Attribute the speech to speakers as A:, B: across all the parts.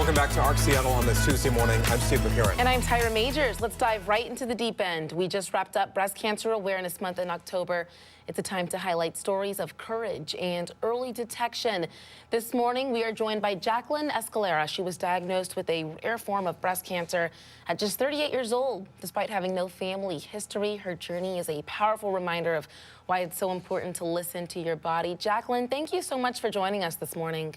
A: Welcome back to ARC Seattle on this Tuesday morning. I'm Steve McCarron.
B: And I'm Tyrah Majors. Let's dive right into the deep end. We just wrapped up Breast Cancer Awareness Month in October. It's a time to highlight stories of courage and early detection. This morning, we are joined by Jaclyn Escalera. She was diagnosed with a rare form of breast cancer at just 38 years old. Despite having no family history, her journey is a powerful reminder of why it's so important to listen to your body. Jaclyn, thank you so much for joining us this morning.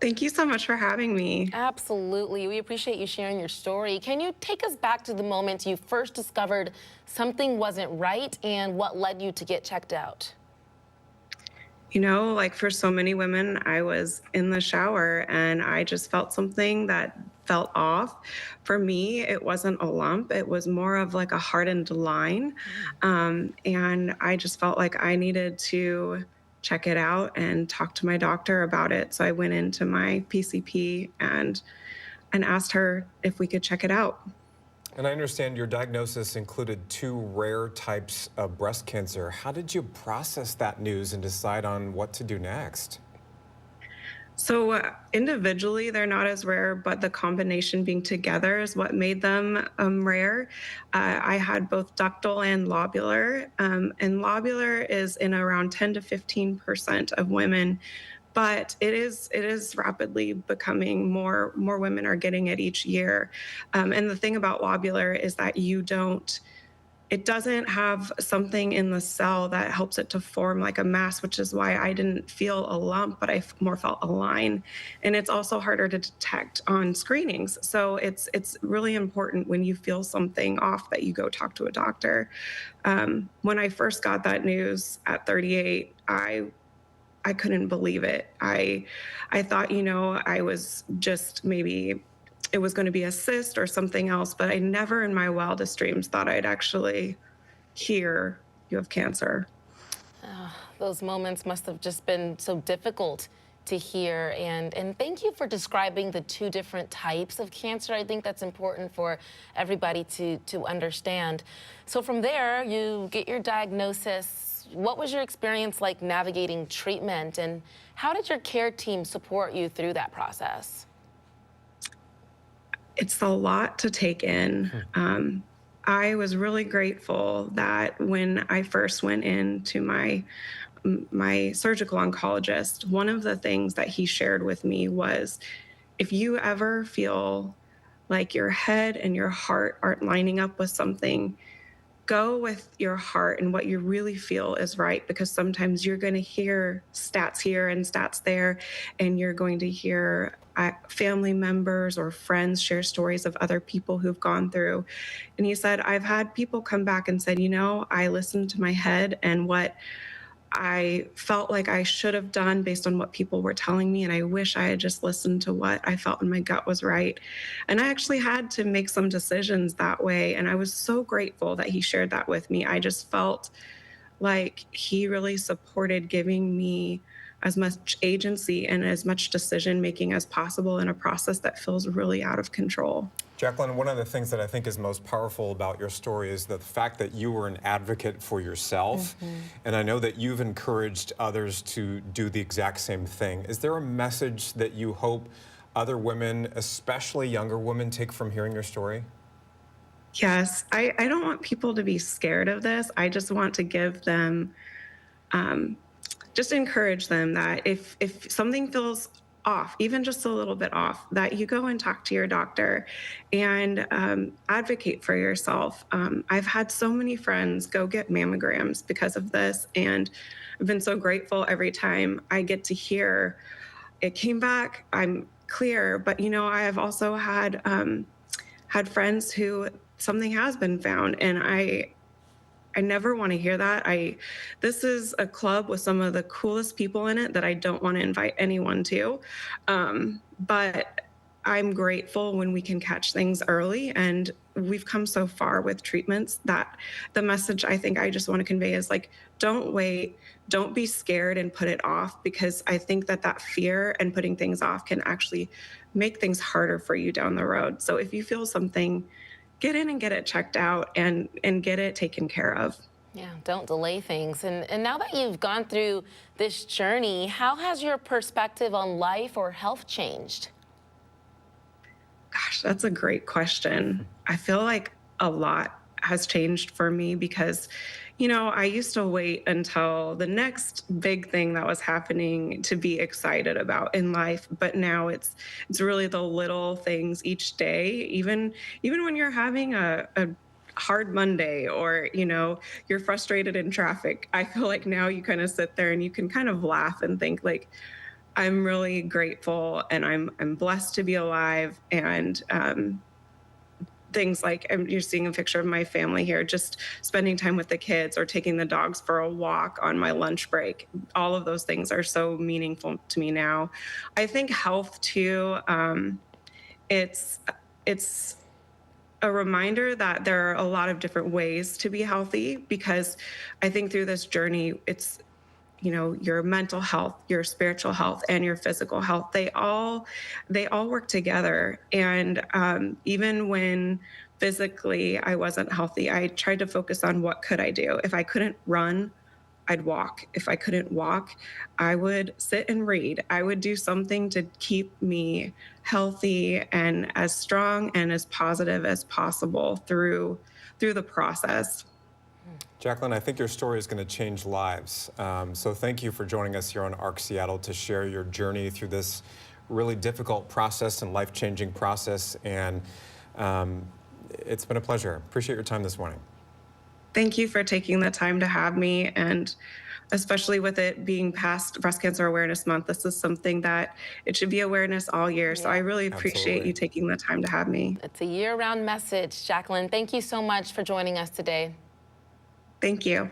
C: Thank you so much for having me.
B: Absolutely. We appreciate you sharing your story. Can you take us back to the moment you first discovered something wasn't right and what led you to get checked out?
C: You know, like for so many women, I was in the shower and I just felt something that felt off. For me, it wasn't a lump. It was more of like a hardened line. And I just felt like I needed to check it out and talk to my doctor about it. So I went into my PCP and asked her if we could check it out.
A: And I understand your diagnosis included 2 rare types of breast cancer. How did you process that news and decide on what to do next?
C: So individually, they're not as rare, but the combination being together is what made them rare. I had both ductal and lobular, and lobular is in around 10 to 15% of women, but it is rapidly becoming more women are getting it each year. And the thing about lobular is that it doesn't have something in the cell that helps it to form like a mass, which is why I didn't feel a lump, but I more felt a line. And it's also harder to detect on screenings. So it's really important when you feel something off that you go talk to a doctor. When I first got that news at 38, I couldn't believe it. I thought, I was just maybe it was going to be a cyst or something else, but I never in my wildest dreams thought I'd actually hear you have cancer.
B: Those moments must have just been so difficult to hear. And thank you for describing the 2 different types of cancer. I think that's important for everybody to understand. So from there, you get your diagnosis. What was your experience like navigating treatment, and how did your care team support you through that process?
C: It's a lot to take in. I was really grateful that when I first went into my surgical oncologist, one of the things that he shared with me was, if you ever feel like your head and your heart aren't lining up with something, go with your heart and what you really feel is right, because sometimes you're going to hear stats here and stats there, and you're going to hear family members or friends share stories of other people who've gone through. And he said, I've had people come back and said, I listened to my head and what I felt like I should have done based on what people were telling me, and I wish I had just listened to what I felt in my gut was right. And I actually had to make some decisions that way, and I was so grateful that he shared that with me. I just felt like he really supported giving me as much agency and as much decision making as possible in a process that feels really out of control.
A: Jaclyn, one of the things that I think is most powerful about your story is the fact that you were an advocate for yourself. And I know that you've encouraged others to do the exact same thing. Is there a message that you hope other women, especially younger women, take from hearing your story?
C: Yes, I don't want people to be scared of this. I just want to give them, just encourage them that if something feels off, even just a little bit off, that you go and talk to your doctor and advocate for yourself. I've had so many friends go get mammograms because of this, and I've been so grateful every time I get to hear it came back, I'm clear. But I have also had friends who something has been found, and I never want to hear that. This is a club with some of the coolest people in it that I don't want to invite anyone to. But I'm grateful when we can catch things early, and we've come so far with treatments that the message I think I just want to convey is like, don't wait, don't be scared and put it off, because I think that fear and putting things off can actually make things harder for you down the road. So if you feel something, get in and get it checked out and get it taken care of.
B: Yeah, don't delay things. And now that you've gone through this journey, how has your perspective on life or health changed?
C: Gosh, that's a great question. I feel like a lot has changed for me because, I used to wait until the next big thing that was happening to be excited about in life, but now it's really the little things each day, even when you're having a hard Monday or, you're frustrated in traffic. I feel like now you kind of sit there and you can kind of laugh and think like, I'm really grateful and I'm blessed to be alive. And things like you're seeing a picture of my family here, just spending time with the kids or taking the dogs for a walk on my lunch break. All of those things are so meaningful to me now. I think health too. It's it's a reminder that there are a lot of different ways to be healthy because I think through this journey, it's your mental health, your spiritual health, and your physical health, they all work together. And even when physically I wasn't healthy, I tried to focus on what could I do. If I couldn't run, I'd walk. If I couldn't walk, I would sit and read. I would do something to keep me healthy and as strong and as positive as possible through the process.
A: Jaclyn, I think your story is going to change lives. So thank you for joining us here on ARC Seattle to share your journey through this really difficult process and life-changing process. And it's been a pleasure. Appreciate your time this morning.
C: Thank you for taking the time to have me, and especially with it being past Breast Cancer Awareness Month, this is something that it should be awareness all year. So I really appreciate you taking the time to have me.
B: It's a year-round message. Jaclyn, thank you so much for joining us today.
C: Thank you.